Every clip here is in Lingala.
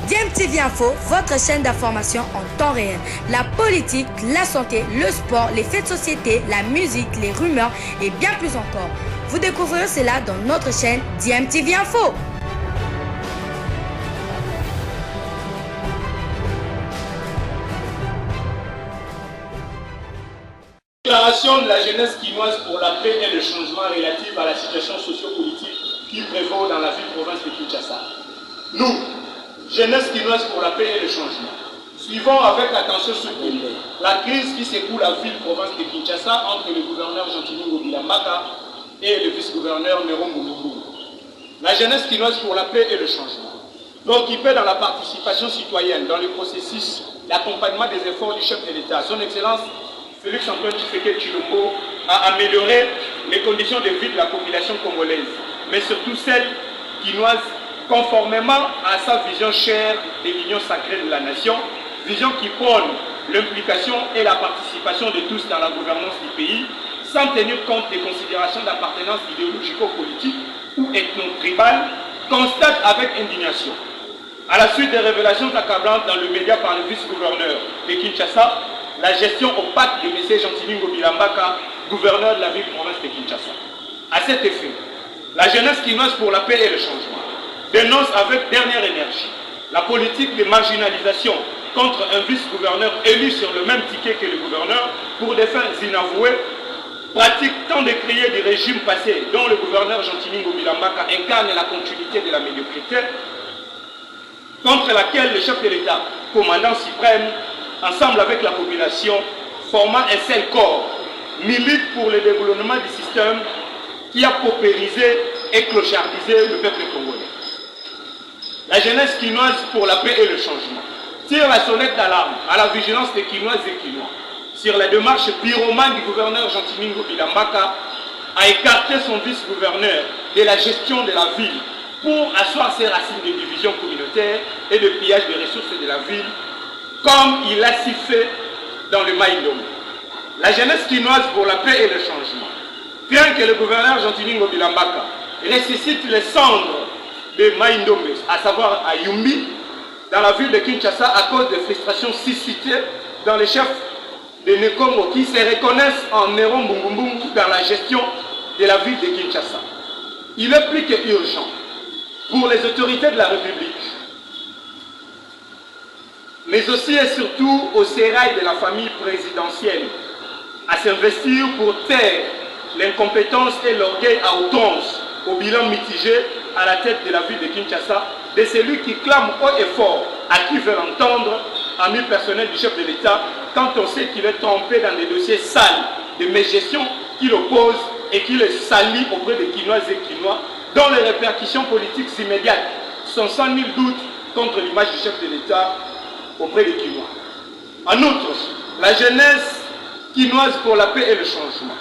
DMTV Info, votre chaîne d'information en temps réel. La politique, la santé, le sport, les faits de société, la musique, les rumeurs et bien plus encore. Vous découvrirez cela dans notre chaîne DMTV Info. Déclaration de la jeunesse quinoise pour la paix et le changement relative à la situation socio-politique qui prévaut dans la ville-province de Kinshasa. Nous, jeunesse quinoise pour la paix et le changement, suivons avec attention soutenue la crise qui secoue la ville-province de Kinshasa entre le gouverneur Jean-Timingo Bilambaka et le vice-gouverneur Néron Mbungu. La jeunesse quinoise pour la paix et le changement, préoccupée dans la participation citoyenne dans le processus d'accompagnement des efforts du chef de l'État, son Excellence Félix Antoine Tshisekedi Tshilombo a amélioré les conditions de vie de la population congolaise, mais surtout celle quinoise, conformément à sa vision chère de l'union sacrée de la nation, vision qui prône l'implication et la participation de tous dans la gouvernance du pays, sans tenir compte des considérations d'appartenance idéologico-politique ou ethno-tribale, constate avec indignation, à la suite des révélations accablantes dans le média par le vice-gouverneur de Kinshasa, la gestion opaque de M. Jean-Timingo Bilambaka, gouverneur de la ville-province de Kinshasa. À cet effet, la jeunesse quinoise pour la paix et le changement dénonce avec dernière énergie la politique de marginalisation contre un vice-gouverneur élu sur le même ticket que le gouverneur pour des fins inavouées, pratique tant décriée du régime passé dont le gouverneur Jean-Timingo Bilambaka incarne la continuité de la médiocrité, contre laquelle le chef de l'État, commandant suprême, ensemble avec la population, formant un seul corps, milite pour le développement du système qui a paupérisé et clochardisé le peuple congolais. La jeunesse quinoise pour la paix et le changement tire la sonnette d'alarme à la vigilance des Quinoises et Quinois sur la démarche pyromane du gouverneur Jean-Timingo Bilambaka à écarter son vice-gouverneur de la gestion de la ville pour asseoir ses racines de division communautaire et de pillage des ressources de la ville, comme il a si fait dans le Maïdom. La jeunesse quinoise pour la paix et le changement, bien que le gouverneur Jean-Timingo Bilambaka ressuscite les cendres de Maïdom, à savoir à Yumbi, dans la ville de Kinshasa, à cause des frustrations suscitées dans les chefs de Nekongo qui se reconnaissent en Néron Mbungu dans la gestion de la ville de Kinshasa. Il est plus que urgent pour les autorités de la République, mais aussi et surtout au sérail de la famille présidentielle, à s'investir pour taire l'incompétence et l'orgueil à outrance, au bilan mitigé à la tête de la ville de Kinshasa, de celui qui clame haut et fort, à qui veut l'entendre, ami personnel du chef de l'État, quand on sait qu'il est trompé dans des dossiers sales de mégestion qui l'opposent et qui le salit auprès des Quinoises et Quinois, dont les répercussions politiques immédiates sont sans nul doute contre l'image du chef de l'État auprès des Quinois. En outre, la jeunesse quinoise pour la paix et le changement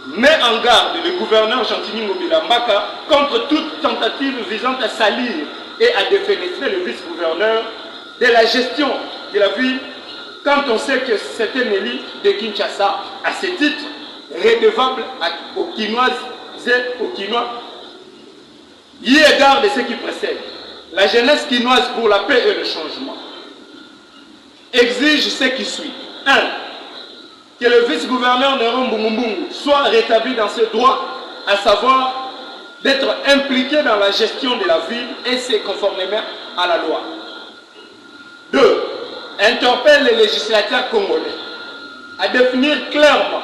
met en garde le gouverneur Jean-Timingo Bilambaka contre toute tentative visant à salir et à défenestrer le vice-gouverneur de la gestion de la ville, quand on sait que c'est un élu de Kinshasa, à ce titre, redevable aux Quinoises et aux Quinois. Y égard de ce qui précède, la jeunesse quinoise pour la paix et le changement exige ce qui suit. 1. Que le vice-gouverneur Néron Mbungu soit rétabli dans ses droits, à savoir d'être impliqué dans la gestion de la ville et c'est conformément à la loi. 2. Interpelle les législateurs congolais à définir clairement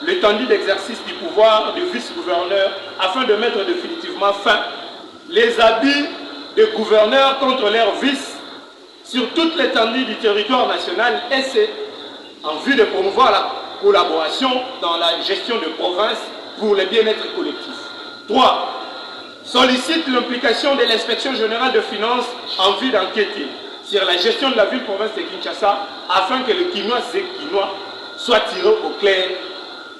l'étendue d'exercice du pouvoir du vice-gouverneur afin de mettre définitivement fin les abus de gouverneurs contre leurs vices sur toute l'étendue du territoire national et c'est en vue de promouvoir la collaboration dans la gestion de province pour le bien-être collectif. 3. Sollicite l'implication de l'inspection générale de finances en vue d'enquêter sur la gestion de la ville-province de Kinshasa afin que les Quinois et Quinois soient tirés au clair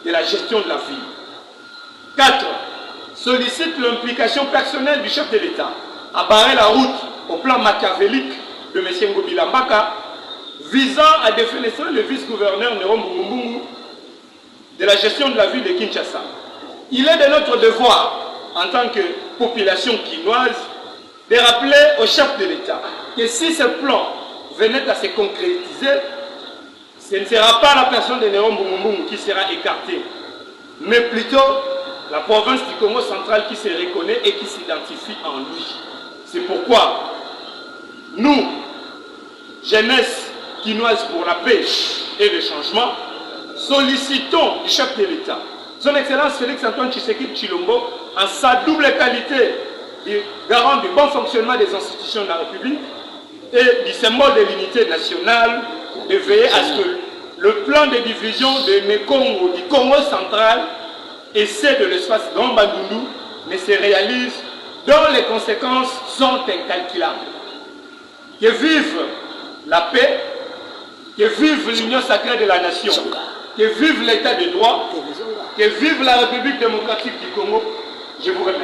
de la gestion de la ville. 4. Sollicite l'implication personnelle du chef de l'État à barrer la route au plan machiavélique de M. Bilambaka visant à défenestrer le vice-gouverneur Néron Mbungu de la gestion de la ville de Kinshasa. Il est de notre devoir, en tant que population quinoise, de rappeler au chef de l'État que si ce plan venait à se concrétiser, ce ne sera pas la personne de Néron Mbungu qui sera écartée, mais plutôt la province du Congo central qui se reconnaît et qui s'identifie en lui. C'est pourquoi nous, jeunesse quinoise pour la paix et le changement, sollicitons du chef de l'État, son Excellence Félix-Antoine Tshisekedi Tshilombo, en sa double qualité de garant du bon fonctionnement des institutions de la République et du symbole de l'unité nationale, de veiller à ce que le plan de division de Mekongo, du Congo central et ceux de l'espace Grand Bandundu ne se réalise, dont les conséquences sont incalculables. Que vive la paix, que vive l'union sacrée de la nation, que vive l'état de droit, que vive la République démocratique du Congo. Je vous remercie.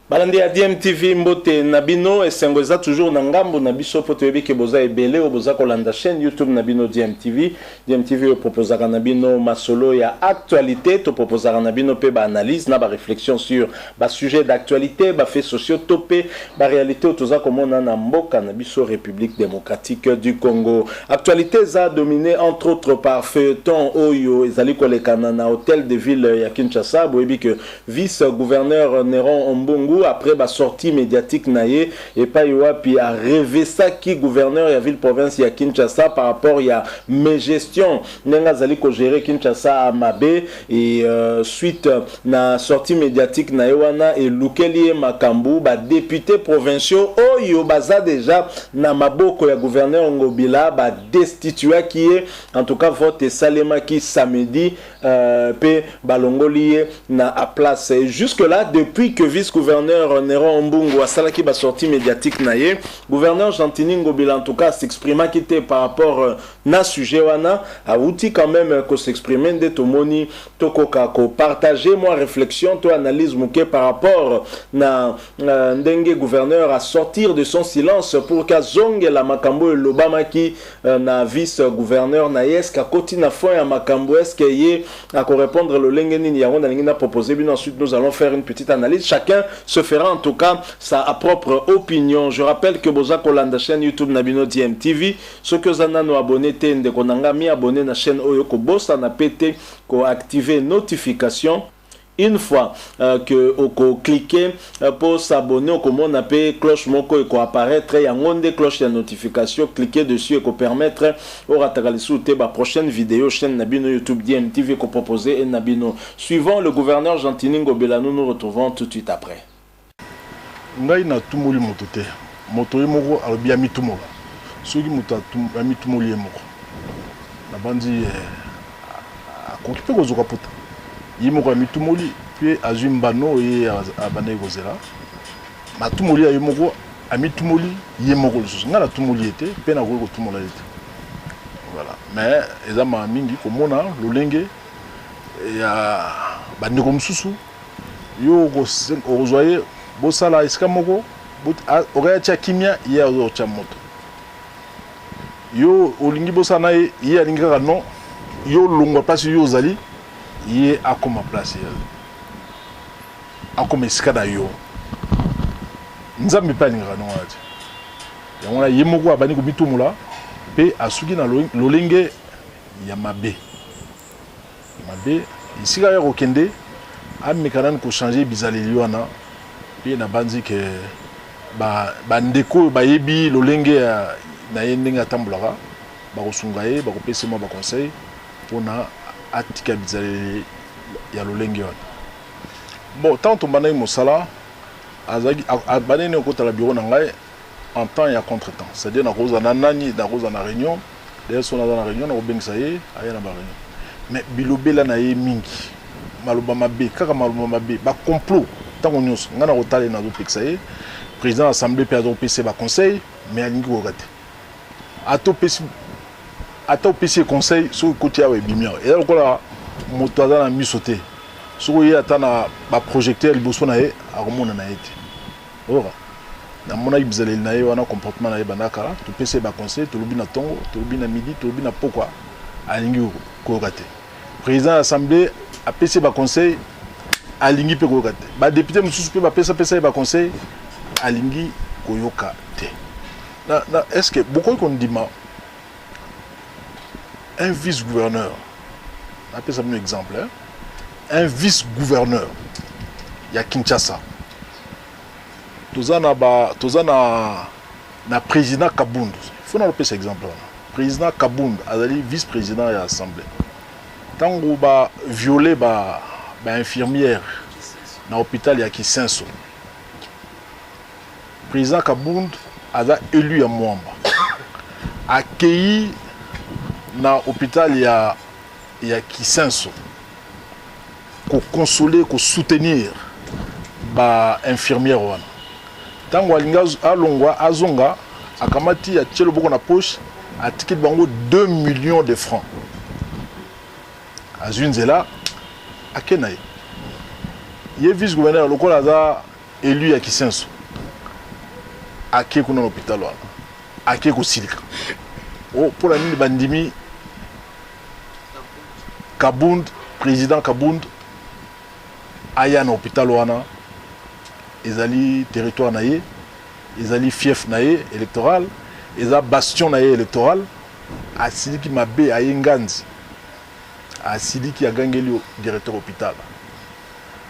Balandi ya DMTV mbote nabino esengo eza toujours na ngambo na biso po toyebi ke boza ebele o boza kolanda chaîne YouTube nabino DMTV. DMTV proposaka nabino masolo ya actualité, to proposaka nabino pe ba analyse na ba réflexion sur ba sujet d'actualité, ba faits sociaux topé, ba réalité toza komona na mboka na biso République démocratique du Congo. Actualité za dominé entre autres par feuilleton oyo ezali kolekana na hôtel de ville ya Kinshasa, boyebi ke vice-gouverneur Néron Mbungu après la sortie médiatique naie et pas puis a rêvé ça qui gouverneur ya ville province ya Kinshasa par rapport ya mes gestions nenga zali ko gérer Kinshasa à Mabé et suite na sortie médiatique naie wana et lukeli makambu ba député provinciaux oyo baza déjà na maboko ya gouverneur Ngobila ba destitué qui est en tout cas vote salema qui samedi pe balongoli na à place jusque là depuis que vice-gouverneur Néron Mbungu a salaki ba sortie médiatique naie gouverneur Gentini Ngobila en tout cas s'exprima qui était par rapport na sujet wana a outil quand même que s'exprimer de tomoni tokoka ko partager moi réflexion to analyse muke par rapport na ndenge gouverneur à sortir de son silence pour ka zonge la makambo et l'Obama qui na vice-gouverneur na yeska koti na fond ya makambo est-ce que yé à répondre le lengeni ni yango na lingina proposé bien ensuite nous allons faire une petite analyse chacun se fera en tout cas sa propre opinion. Je rappelle que Boza Kolanda chaîne YouTube Nabino DMTV, ceux que zana no abonné tende konanga mi abonné na chaîne Oyoko Bossa na pété ko activer notification. Une fois que vous cliquez pour s'abonner, au comment on appelle cloche moko et apparaître, il y a une cloche de notification, cliquez dessus et qu'on permettre au ratagalisou la prochaine vidéo chaîne Nabino YouTube DMTV qu'on propose et Nabino. Suivant le gouverneur Gentini Ngobila, nous nous retrouvons tout de suite après. Ngai na tumuli moto te moto ye moko alobi ya mitumola soki moto ya mitumoli ye moko na bandi akoki mpe kozoka puta ye moko ya mitumoli mpe azwi mbano ye abandaki kozela matumoli ya ye moko amitumoli ye moko lisusu ngai natumoli ye te mpe nakoki kotumola ye te voilà mais eza maa mingi komona lolenge ya bandeko mosusu yo okozwa ye bosala esika moko oreya tia kimia ye azotia moto yo olingi bosala na ye alingi kaka non yo longwa place yo ozali ye akoma place akoma esika na yo nzambe mpe alingaka nongo wana te yango wana ye moko abandi komitumula mpe asuki na lolenge ya mabe esika ya kokende ameka nani kochange bizaleli wana mpe na banzi ke bandeko bayebi lolenge na ye ndenge atambolaka bakosunga ye bakopesa mwa baconseil mpona atika bizaleli ya lolenge wana bon ntango tombandaki mosala abandaki nini okotala bureau na ngai en temps ya contre temps c'est-à-dire nakozala na nani nakozala na réunion d'ailleurs so naza na réunion nakobengisa ye aye na baréunion mais bilobela na ye mingi maloba mabe kaka maloba mabe bacomplot ntango nyonso ngai nakotala ye nazopekisa ye président assemblée mpe azopesa baconseil mais alingi koyoka te ata opesi ye conseil soki ekoti awa ebimi awa eza lokola moto aza na miso te soki ye ata na baprojecteur liboso na ye akomona na ye te oyoka namonaki bizaleli na ye wana comportement na ye bandaka topesa ye baconseil tolobi na ntongo tolobi na midi tolobi na pokwa alingi koyoka te président assemblée apesi ye baconseil alingi pe koyoka te ba député mususu pe ba pesa ba conseil alingi koyoka te na est-ce que beaucoup qu'on dit un vice-gouverneur on appelle ça un exemple hein? Un vice-gouverneur ya Kinshasa tozana na président Kabund faut na repérer cet exemple là président Kabund azali vice-président ya assemblée tango ba violer ba infirmière na hôpital ya Kisenso président Kabund aza élu ya Mwamba accueilli na hôpital ya Kisenso ko consoler ko soutenir ba infirmière wana tango alinga alongwa azonga akamati ya tchelo boko na poche a ticket bango 2 millions de francs azunzela akenaye ye vice gouverneur lokola aza élu ya Kisenso ake kuna na hôpital wana ake ko silika oh pour la nini bandimi Kabund président Kabund aya na hôpital wana ezali territoire na ye ezali fief na ye électoral eza bastion na ye électoral asiliki mabe aye nganzi asiliki agangeli directeur hôpital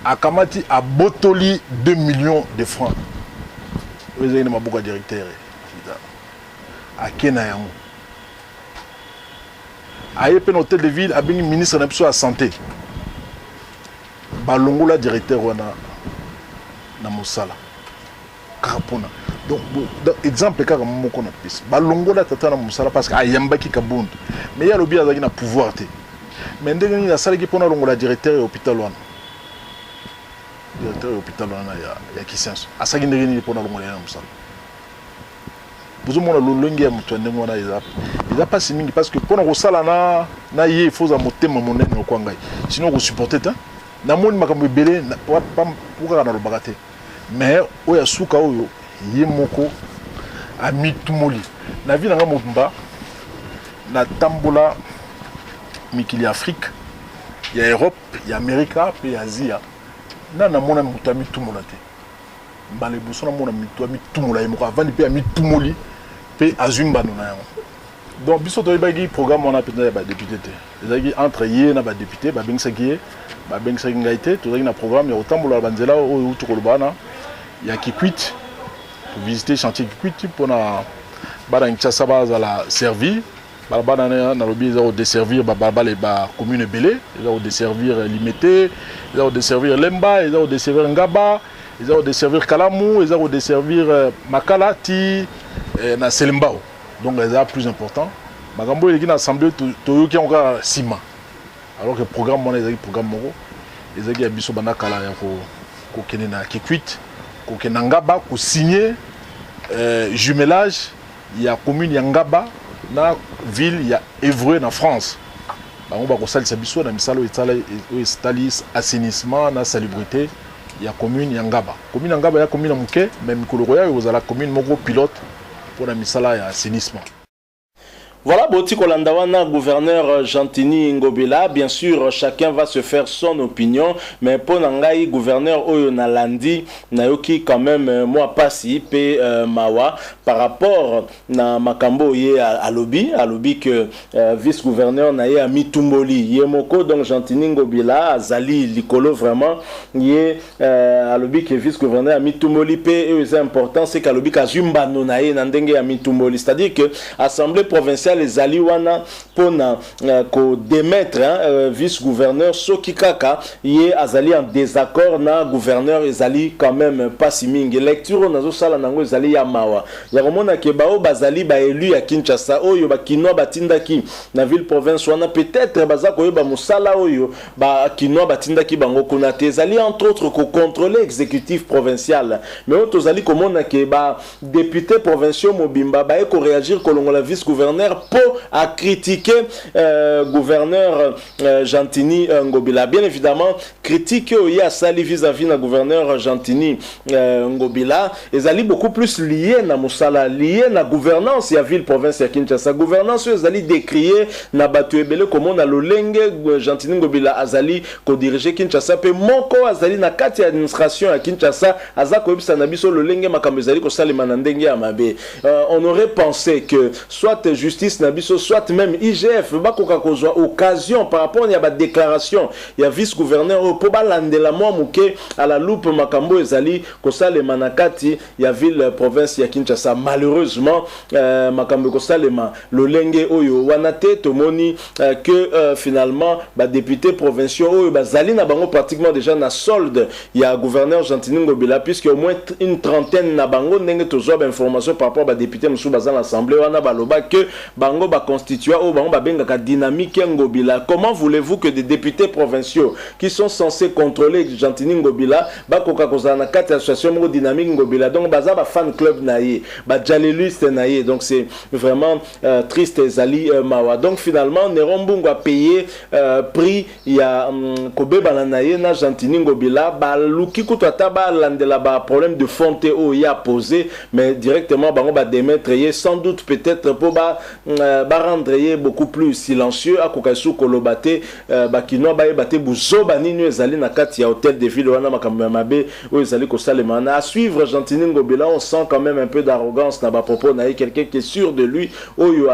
akamati abotoli 2 millions de francs ezali na mabuka directeur akena yango aye pe na hôtel de ville abingi ministre na biso ya santé balongola directeur wana na mosala kapona donc exemple kaka moko na piste balongola tata na mosala parce que ayambaki Kabund mais ya lobi azaki na pouvoir te mais ndenge ni asalaki pona longola directeur ya hôpital wana ya Kisenso asaki ndenge ni pona longola na mosala vous mona lolongi ya mutu ndenge wana eza pas mingi parce que pona kosala na ye faut za motema monene kwa ngai sinon ko supporter ta na moni makambo ebele pourquoi na lobaka te mais oya suka oyo ye moko amitumoli na vie nanga mobimba na tambola mikili Afrique ya Europe ya Amerika pe ya Asia na mona mutu amitumola te mbale boso na mona mutu amitumola ye moko avandi pe amitumoli pe azumba na yango donc biso to yebaki programme on a peut-être ba député te ezaki entre ye na ba député ba bengsaki ngai te tozaki na programme ya otambola banzela oyo tukolobana ya Kikwit pour visiter chantier Kikwit pour na bana Kinshasa bazala servi bana na lobi za desservir ba commune belé za desservir Limité za desservir Lemba za desservir Ngaba za desservir Kalamu za desservir Makala ti na Selembao donc c'est plus important makambo eleki na assemblée toyoki encore sima alors que programme mona ezaki programme moko ezaki ya biso bana kala ya ko kene na Kikwit ko kena Ngaba ko signer jumelage ya commune ya Ngaba na ville ya Évreux na France bango ba ko salisa biso na misalo etali assainissement na salubrité ya commune ya Ngaba ya commune ya Muke même mikolo ya ozala commune moko pilote pour la misala ya assainissement. Voilà, Boti Kolandawana, gouverneur Jantini Ngobela. Bien sûr, chacun va se faire son opinion. Mais pour Nangai, gouverneur Oyonalandi, Nayoki quand même, moi, passi, pe Mawa, par rapport na Makambo yé à lobby que vice-gouverneur Naye a Mitumboli, Yemoko, donc Jantini Ngobela, Zali, Likolo, vraiment, yé à lobby que vice-gouverneur a Mitumboli, pe, c'est important, c'est qu'à lobby Kazumba Nonaye, Nandenge a Mitumboli. C'est-à-dire que l'Assemblée provinciale, les aliwana pona ko démettre vice-gouverneur soki kaka yé azali en désaccord na gouverneur ezali quand même pas si mingi lecture nazo sala nango ezali ya mawa ya komona ke bao bazali ba élu ya Kinshasa oyo ba kino batindaki na ville province wana peut-être baza ko yeba musala oyo ba kino batindaki bango kuna te ezali entre autres ko contrôler exécutif provincial mais auto zali komona ke ba député provinciaux mobimba ba ko réagir kolongola vice-gouverneur pour à critiquer gouverneur Jantini Ngobila. Bien évidemment, critique il y a sali vis-à-vis na gouverneur Jantini Ngobila, ils allaient beaucoup plus liés na musala, liés na gouvernance ya ville province ya Kinshasa. Gouvernance ils allaient décrier na batu ebele comme on a lolenge Jantini Ngobila azali ko diriger Kinshasa pe moko azali na kati ya administration ya Kinshasa azako ebisa na biso lolenge makambo ezali ko salima na ndenge ya mabe. On aurait pensé que soit justice na biso soit même IGF bakoka kozwa occasion par rapport à ba déclaration ya vice-gouverneur pour balandela moi muke à la loupe makambo ezali ko salima na kati ya ville province ya Kinshasa. Malheureusement makambo ko salima lolenge oyo wanate tomoni que finalement ba député provinciaux oyo bazali na bango pratiquement déjà na solde ya gouverneur Jantini Ngobila puisque au moins une trentaine na bango ndenge tozo ba information par rapport ba député musu bazan l'assemblée wana baloba que bango ba constituer ou bango ba benga dynamique Ngobila. Comment voulez-vous que des députés provinciaux qui sont censés contrôler Jantini Ngobila ba koka kozana kati association mo dynamique Ngobila donc baza ba fan club naie ba jaleliste naie donc c'est vraiment triste ezali mawa. Donc finalement Nerombungu a payé prix ya kobe balanaye na Jantini Ngobila ba luki kutata ba landela ba problème de fonte o ya posé mais directement bango ba démettre sans doute peut-être pour ba rendre beaucoup plus silencieux à kokasu kolobate ba kino ba ebate buzoba nini ezali na kati ya hôtel de ville wana makambo mabe o ezali ko salema na à suivre Jantini Ngobila. On sent quand même un peu d'arrogance na ba propos na quelqu'un qui est sûr de lui oyo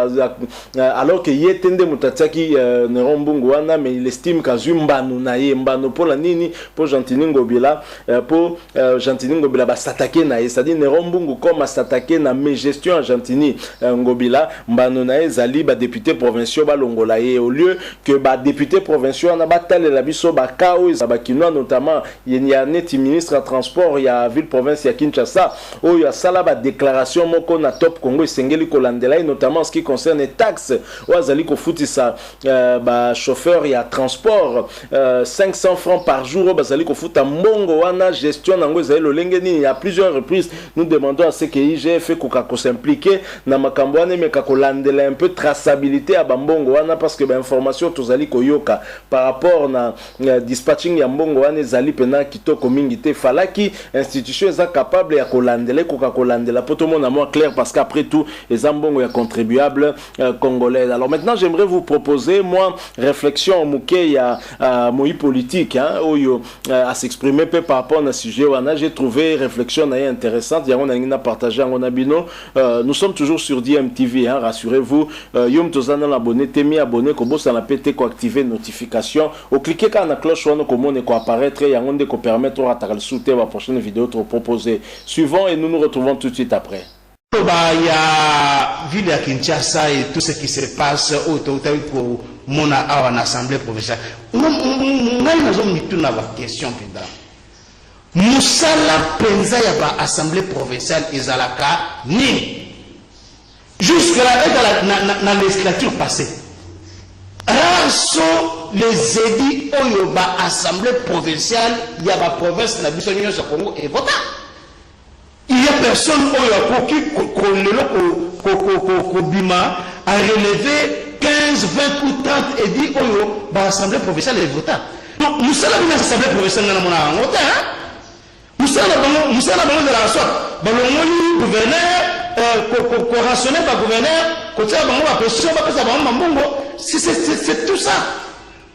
alors que yetende mutataki Nerombungu wana mais il estime kazumbanu na ye mbano pour la nini pour Jantini Ngobila pour Jantini Ngobila ba s'attaquer na ye c'est-à-dire Nerombungu comme s'attaquer na mes gestion à Jantini Ngobila mbano na ye zali ba député provinciaux ba longola ye au lieu que ba député provinciaux na batale la biso ba kao za ba kinoa notamment il y a net ministre à transport il y a ville province ya Kinshasa où il y a sala ba déclaration moko na top Congo sengeli kolandela notamment en ce qui concerne les taxes ou azali ko futisa ba chauffeur ya transport 500 francs par jour bazali ko futa mbongo wana gestion nango zali lolenge nini. À plusieurs reprises nous demandons à ce que IGF ko s'impliquer na makambo wana mais ka kolandela un peu traçabilité à bambongo wana parce que ba information tozali ko yoka par rapport na dispatching ya mbongo wana zali pena kitoko mingi te falaki institution eza capable ya kolandela ko ka kolandela pour tout le monde à moi clair parce qu'après tout les ambongo ya contribuable congolais. Alors maintenant j'aimerais vous proposer moi réflexion mouké ya moi politique hein oyo à s'exprimer peu par rapport à sujet wana. J'ai trouvé réflexion intéressante ya on a partagé en abino. Nous sommes toujours sur DMTV hein, rassurez-vous yom tozana l'abonné temi abonné ko bossa na pété ko activer notification au cliquer quand la cloche wana ko mone ko apparaître ya ngonde ko permettre à ta soutenir la prochaine vidéo trop proposée. Suivons et nous nous retrouvons tout de suite après. Il y a ville à Kinshasa et tout ce qui se passe autour pour mon assemblée provinciale. Nous avons une question. Moussala Penza yaba assemblée provinciale Ezalaka ni jusque-là dans la législature passée. Rares sont les édits Oyoba assemblée provinciale yaba province na biso nyonso Congo et vota. Il y a personne qui a relevé 15, 20 ou 30 et dit que l'Assemblée provinciale est votée. Donc nous sommes dans l'Assemblée provinciale de la voté. Nous sommes dans la sorte. Le gouverneur, corrationné par le gouverneur, c'est tout ça.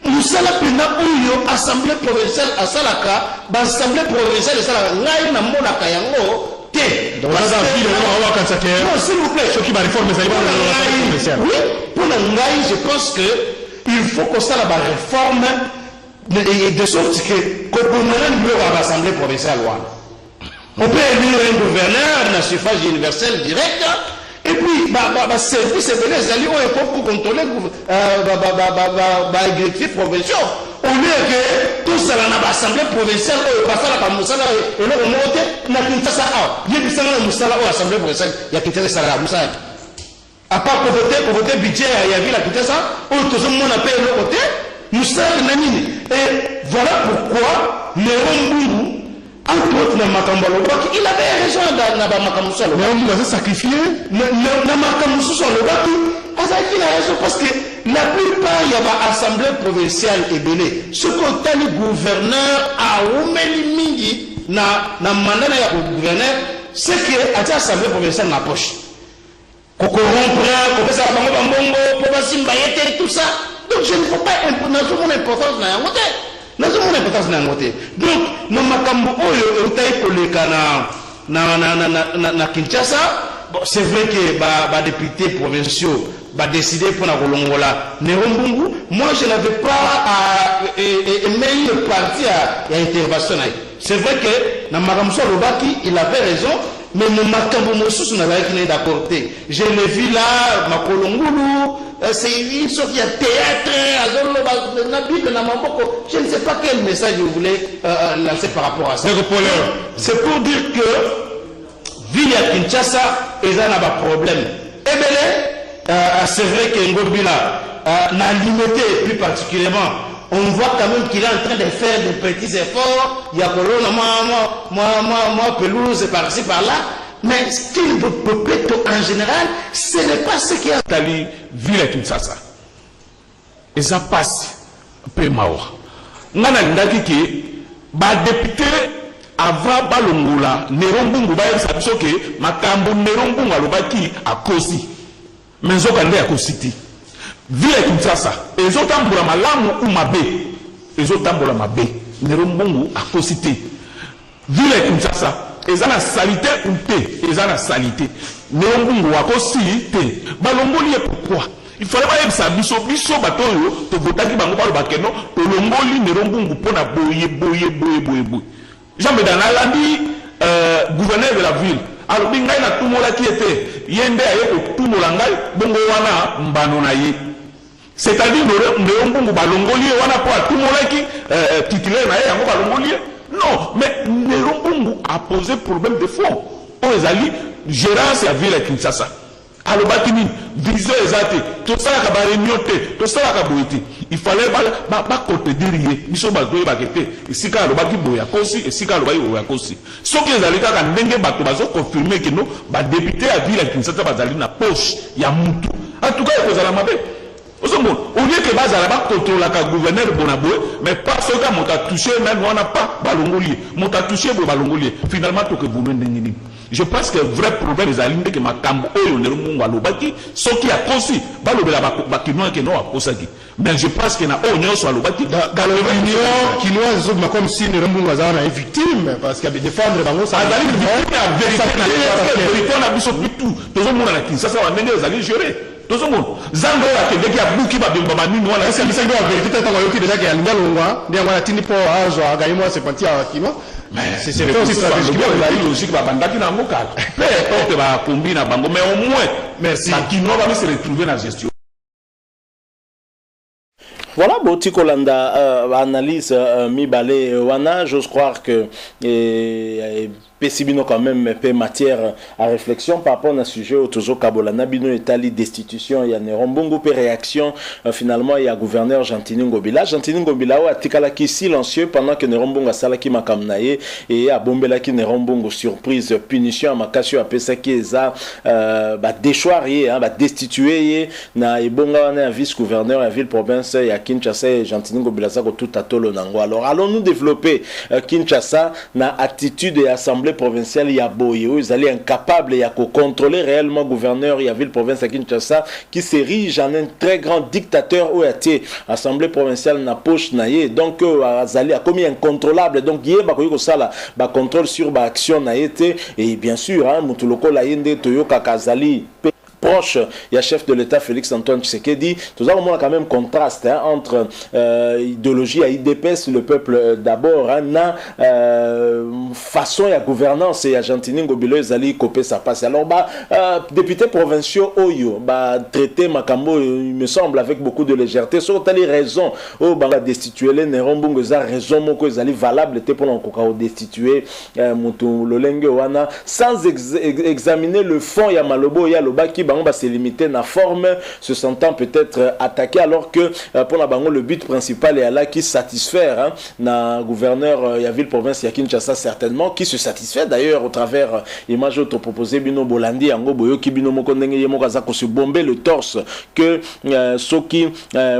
Nous sommes dans l'Assemblée provinciale à Salaka, l'Assemblée provinciale de Salaka, donc, non, s'il vous plaît, ceux qui réforme oui, pour l'Angaï, je pense qu'il faut qu'on ait la réforme de sorte que l'Assemblée provinciale. On peut élire un gouverneur, un suffrage universel direct, et puis, service pour contrôler les exécutifs provinciaux. Au lieu que tout ça dans l'Assemblée provinciale, il y a à part pour voter budget, il y a tout le monde a payé le côté, et voilà pourquoi Nerombungu, entre autres, il avait raison dans Makamousou. Mais on nous a sacrifié. Makamousou, a azaki na raison parce que la plupart il y a assemblée provinciale ebele ce que le gouverneur a oumeli mingi na mandat ya gouverneur c'est que ati assemblée provinciale na poche koko rompre ko pesa bango bambongo po basimba yete tout ça donc je ne faut pas mon importance na yango te mon importance na yango te donc na makambo oyo eutai koleka na Kinshasa. Bon, c'est vrai que les députés provinciaux ont décidé pour la Rolongola Nerombungu. Moi, je n'avais pas aimé une partie à l'intervention. C'est vrai que dans Maramso Lobaki, il avait raison, mais mon Makambo Mosus n'avait pas d'accord. Je l'ai vu là, ma Kolongulu, c'est une sorte de théâtre, je ne sais pas quel message je voulais lancer par rapport à ça. C'est pour dire que ville à Kinshasa, ils ont un problème. C'est vrai que Ngobila n'a limité plus particulièrement. On voit quand même qu'il est en train de faire des petits efforts. Il y a moi, pelouse par-ci, par-là. Mais ce qu'il peut en général, ce n'est pas ce qui a Tali ville à Kinshasa. Et ça passe peu mawa. Ngana ndaki ki ba député avant balongola Nerombungu ba yebisa ke makambo Nerombungu alobaki akosi menzoka nde akositi ville Kinshasa ezotambola malamu ou mabe ezotambola mabe Nerombungu akositi ville Kinshasa ezana salité ou te ezana salité Nerombungu akosi te balongoli pourquoi il fallait pas yebisa biso batoyo to votaki bango balobake no to longoli Nerombungu pona boye jamais dans la landi gouverneur de la ville alors bingai na tumola qui était yende ayeko tumola ngai bongo wana mbano na ye c'est-à-dire Nerombungu balongoli wana po tumola ki titulaire na ye yango balongoli non mais Nerombungu a posé problème de fond on les ali gérance ya ville Kinshasa alobaki nini vision ezate to sala ka ba réunion te to sala ka boité il fallait ba côté derrière biso ba doye ba kete esika alobaki boya kosi esika alobaki boya kosi soki ezali kaka ndenge bato bazo confirmer que no ba député à ville Kinshasa bazali na poche ya mutu en tout cas ekozala mabe osombo au lieu que bazala ba contrôler ka gouverneur bonaboe mais parce que mon a touché même on n'a pas balongolier mon a touché bo balongolier finalement to que vous ndengini. Je pense que le vrai problème est aligné que ma cambo oyo Nerombungu alobaki soki akosi balobela bakinoa ke no akosaki mais je pense que na onyo so alobaki dans l'opinion kinoa zo comme si Nerombungu azana est victime parce qu'il défendre bango ça azali victime na vérité na biso tout tozo mona na Kinshasa wa ndenge ezali gérer tozo mona zando akendeki abuki babimba banini wana c'est bisengo la vérité tant yoki déjà que alinga longwa ndia wana tini po azo agayimo se pantia kino. Mais c'est aussi stratégiquement la logique va bandaki na ngokala peu importe ba combina bango mais au moins merci qui va se retrouver dans la gestion. Voilà, Boti Kolanda analyse Mibale Wana, j'ose croire que Pessibino quand même peu matière à réflexion par rapport à un sujet au Tozo Kabola Nabino Etali destitution il y a Nerombungu pe réaction finalement il y a gouverneur Gentini Ngobila a tikala qui silencieux pendant que Nerombungu sala qui makamnaye et a bombela qui Nerombungu surprise punition à makasio a pesa qui eza déchoiré ba destitué na ebonga na vice gouverneur à ville province ya Kinshasa et Gentini Ngobila ça tout à tolo nango. Alors allons-nous développer Kinshasa na attitude et assemblée provinciale ya boye ils allaient incapables ya contrôler réellement gouverneur ya ville province à Kinshasa qui s'érige en un très grand dictateur ou été assemblée provinciale na poche naie donc azali a commis incontrôlable donc yé ba ko sala ba contrôle sur ba action na été et bien sûr hein mutuloko la yende toyoka kazali proche, il y a chef de l'État Félix Antoine Tshisekedi. Tout avons quand même contraste hein, entre idéologie à IDPS, le peuple d'abord, hein, façon et gouvernance et Gentini Ngobila Zali Kopé ça passe. Alors députés provinciaux Oyo traité Makambo il me semble avec beaucoup de légèreté. Sur les raisons destituer les Nerombungu za raison moko Zali valable était pour l'encourager destituer Mutu Lolenge Wana sans examiner le fond ya Malobo ya Lobaki bango va se limiter na forme, se sentant peut-être attaqué, alors que pour la bango le but principal est là qui satisfaire hein, na gouverneur ya ville province ya Kinshasa certainement, qui se satisfait d'ailleurs au travers image auto proposé bino bolandi yango boyo ki bino moko ndenge ye moko za ko se bomber le torse que soki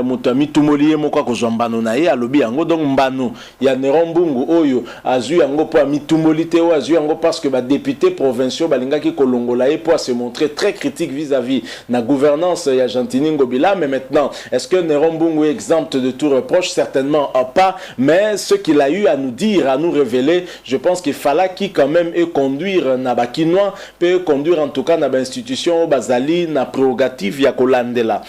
mutami tumoli ye moko ko zombano na ye alobi yango donc mbano ya Nerombungu oyo azu yango po mitumoli te o azu yango parce que ba député provinciaux balinga ki kolongola ye pour se montrer très critique vis-à-vis la gouvernance ya Jantini Ngobila. Mais maintenant, est-ce que Nerombungu est exempt de tout reproche? Certainement pas, mais ce qu'il a eu à nous dire, à nous révéler, je pense qu'il fallait qu'il quand même conduire na bakinois, peut conduire en tout cas na institution bazali na prérogative ya kolandela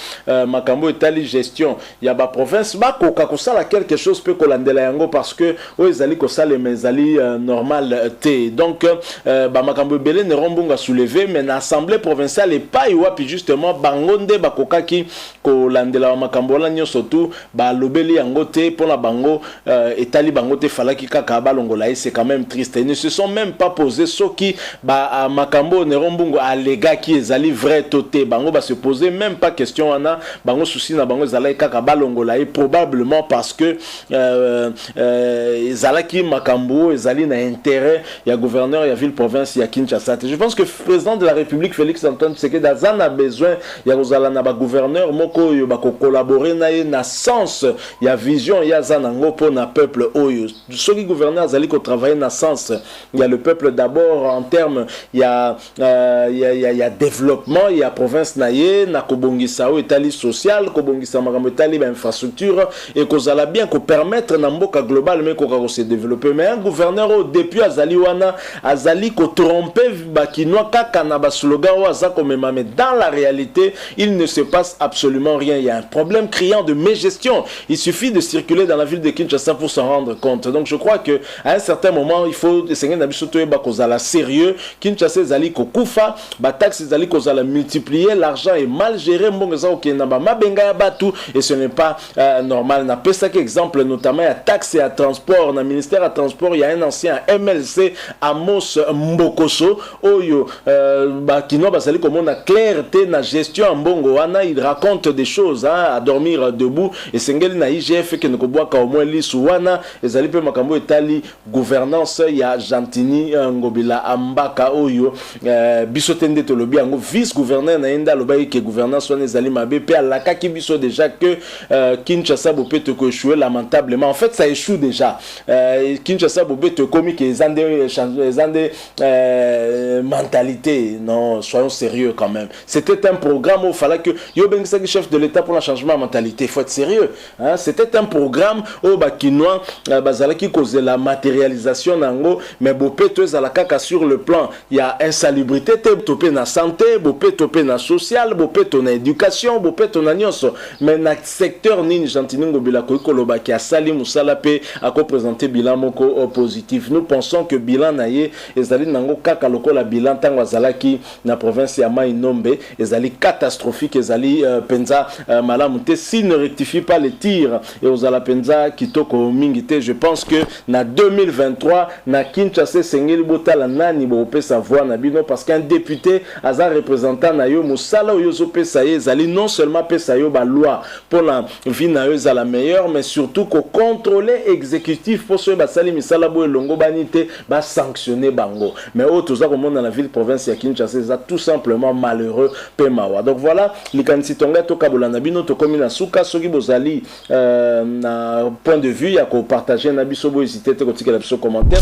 makambo etali gestion ya ba province ba koka kosala quelque chose peut kolandela yango parce que ezali kosala mezali normal te. Donc ba makambo belé Nerombungu a soulevé, mais na assemblée provinciale et pas iwapi justement bangonde ba koka ki kolandela makambo la nyo surtout ba lobeli yango te pour la bango etali bango te falaki kaka balongola. C'est quand même triste. Ils ne se sont même pas posé soki ba makambo Nerombungu alega ki ezali vrai toté bango ba se poser même pas question wana bango souci na bango ezali kaka balongola et probablement parce que ezalaki makambo ezali na intérêt ya gouverneur ya ville province ya Kinshasa. Je pense que le président de la République Félix Antoine Tshisekedi a besoin ya kozala na ba gouverneur moko yo ba ko collaborer na sens ya vision ya zanango pour na peuple oyo soki gouverneur azali ko travailler na sens il y a le peuple d'abord en termes il y a développement, il y a province naye na kobongisa o etali social kobongisa makambo etali ba infrastructure et kozala bien ko permettre na mboka global mais ko se développer. Mais un gouverneur au depuis azali wana azali ko tromper bakinois kaka na ba slogan o azako mema, mais dans la réalité il ne se passe absolument rien. Il y a un problème criant de mégestion. Il suffit de circuler dans la ville de Kinshasa pour s'en rendre compte. Donc je crois que à un certain moment il faut essayer d'abisoto ba kozala sérieux. Kinshasa zali ko kufa ba taxe zali kozala multiplier, l'argent est mal géré mbonga ok na ba mabenga ya batu et ce n'est pas normal. Na pesa exemple notamment à taxe et à transport na ministère à transport il y a un ancien MLC Amos Mbokoso oyo ba kino ba zali comme on a clarté na gestion mbongo wana. Il raconte des choses hein, à dormir debout et sengeli na IGF que ne boaka au moins li suwana ezali pe makambo etali gouvernance ya Jantini Ngobila ambaka oyo bisotende tolobi yango vice gouverneur na enda lobai ke gouvernance wana ezali mabe pe alaka ki biso déjà que Kinshasa bopé te échouer lamentablement. En fait ça échoue déjà. Kinshasa bopé te commis que ezande mentalité. Non, soyons sérieux quand même. C'était un programme où il fallait que yo bengisa chef de l'État pour le changement de mentalité. Il faut être sérieux. Hein? C'était un programme où bakinois bazalaki cause la matérialisation nango, mais bopé te zalaka sur le plan il y a insalubrité te topé na santé, bopé topé na social, bopé to na éducation, bopé to na nyonso. Mais na secteur nini Jantini Ngobila ko koloba ki asali musala pe ako présenter bilan moko positif. Nous pensons que bilan naye ezali nango kaka lokola bilan tango azalaki na province ya Mai Nombe ezali catastrophique, ezali penza malamute s'il ne rectifie pas les tirs et ozala penza kitoko mingite. Je pense que na 2023 na Kinshasa sengeli botala nani bo pesa voix na bino parce qu'un député aza représentant na yo musala yo zo pesa ye ezali non seulement pesa yo ba loi pour la vie na yo za la meilleure, mais surtout ko contrôler exécutif pour ceux basali misala bo longo banité ba sanctionner bango. Mais autres za comme dans la ville province ya Kinshasa ça tout simplement malheureux pemawa. Donc voilà likanisi tonga to kabola na bino to komina suka soki bozali na point de vue ya ko partager na biso bo hésiter te ko tikela biso commentaire.